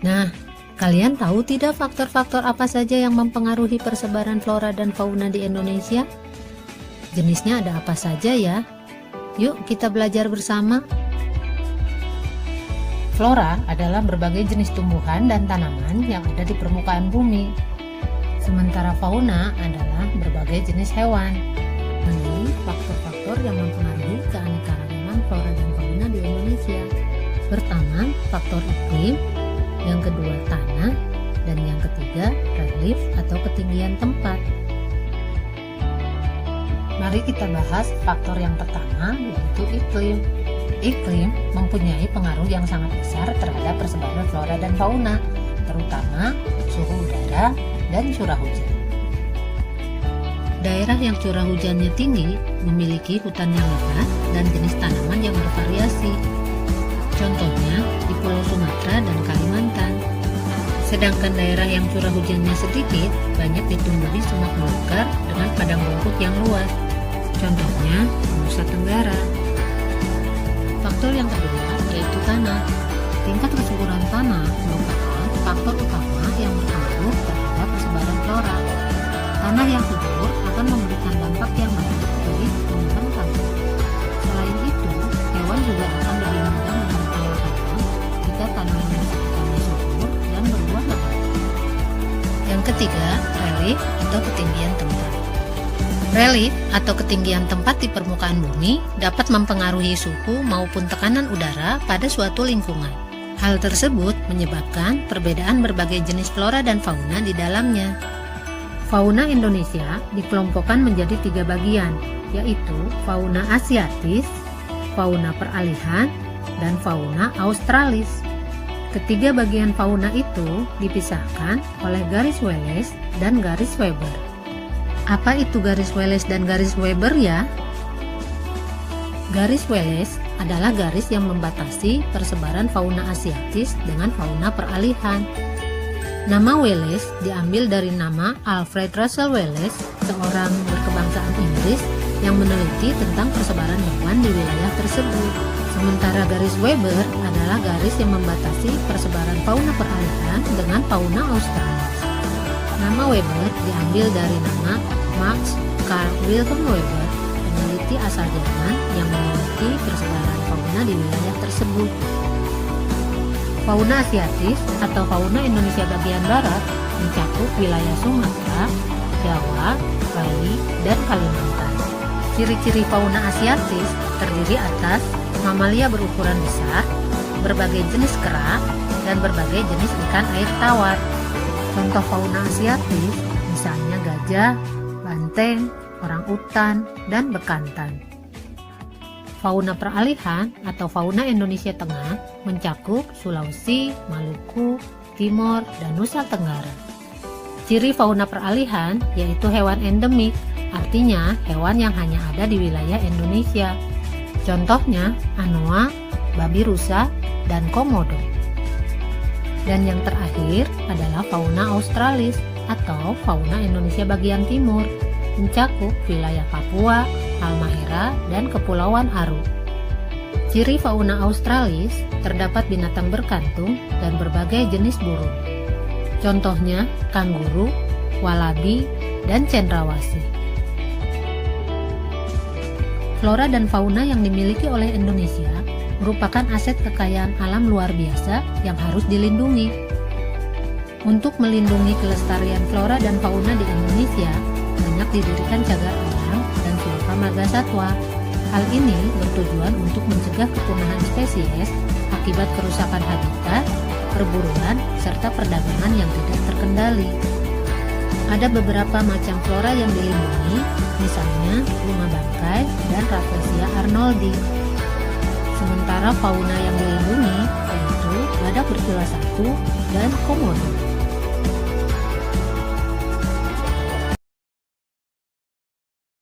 Nah, kalian tahu tidak faktor-faktor apa saja yang mempengaruhi persebaran flora dan fauna di Indonesia? Jenisnya ada apa saja ya? Yuk kita belajar bersama. Flora adalah berbagai jenis tumbuhan dan tanaman yang ada di permukaan bumi. Sementara fauna adalah berbagai jenis hewan. Ini faktor-faktor yang mempengaruhi keanekaragaman flora dan fauna di Indonesia. Pertama, faktor iklim. Yang kedua, tanah. Dan yang ketiga, relief atau ketinggian tempat. Mari kita bahas faktor yang pertama, yaitu iklim. Iklim mempunyai pengaruh yang sangat besar terhadap persebaran flora dan fauna, terutama suhu udara dan curah hujan. Daerah yang curah hujannya tinggi memiliki hutan yang lebat dan jenis tanaman yang bervariasi. Contohnya di Pulau Sumatera dan Kalimantan. Sedangkan daerah yang curah hujannya sedikit banyak ditumbuhi semak belukar dengan padang rumput yang luas. Contohnya Nusa Tenggara. Faktor yang kedua yaitu tanah. Tingkat kesuburan tanah merupakan faktor utama yang berpengaruh terhadap persebaran flora. Tanah yang subur akan memberikan dampak yang baik bagi tumbuhan tanaman. Selain itu, hewan juga akan lebih mudah menemukan makanan jika tanaman di sekitarnya subur dan berbuah lebat. Yang ketiga, relief atau ketinggian tempat. Relief atau ketinggian tempat di permukaan bumi dapat mempengaruhi suhu maupun tekanan udara pada suatu lingkungan. Hal tersebut menyebabkan perbedaan berbagai jenis flora dan fauna di dalamnya. Fauna Indonesia dikelompokkan menjadi 3 bagian, yaitu fauna asiatis, fauna peralihan, dan fauna australis. Ketiga bagian fauna itu dipisahkan oleh garis Wallace dan garis Weber. Apa itu garis Wallace dan garis Weber ya? Garis Wallace adalah garis yang membatasi persebaran fauna asiatis dengan fauna peralihan. Nama Wallace diambil dari nama Alfred Russel Wallace, seorang berkebangsaan Inggris yang meneliti tentang persebaran hewan di wilayah tersebut. Sementara garis Weber adalah garis yang membatasi persebaran fauna peralihan dengan fauna australis. Nama Weber diambil dari nama Max Carl Wilhelm Weber, peneliti asal Jerman yang meneliti persebaran fauna di wilayah tersebut. Fauna asiatis atau fauna Indonesia bagian barat mencakup wilayah Sumatera, Jawa, Bali, dan Kalimantan. Ciri-ciri fauna asiatis terdiri atas mamalia berukuran besar, berbagai jenis kera, dan berbagai jenis ikan air tawar. Contoh fauna asiatis misalnya gajah, banteng, orangutan, dan bekantan. Fauna peralihan atau fauna Indonesia Tengah mencakup Sulawesi, Maluku, Timor, dan Nusa Tenggara. Ciri fauna peralihan yaitu hewan endemik, artinya hewan yang hanya ada di wilayah Indonesia. Contohnya anoa, babi rusa, dan komodo. Dan yang terakhir adalah fauna australis atau fauna Indonesia bagian timur, mencakup wilayah Papua, Halmahera, dan Kepulauan Aru. Ciri fauna australis terdapat binatang berkantung dan berbagai jenis burung. Contohnya kanguru, walabi, dan cendrawasih. Flora dan fauna yang dimiliki oleh Indonesia merupakan aset kekayaan alam luar biasa yang harus dilindungi. Untuk melindungi kelestarian flora dan fauna di Indonesia, banyak didirikan cagar alam dan sulka marga satwa. Hal ini bertujuan untuk mencegah kepunahan spesies akibat kerusakan habitat, perburuan, serta perdagangan yang tidak terkendali. Ada beberapa macam flora yang dilindungi, misalnya bunga bangkai dan Rafflesia arnoldi. Sementara fauna yang dilindungi yaitu badak bercula 1 dan komodo.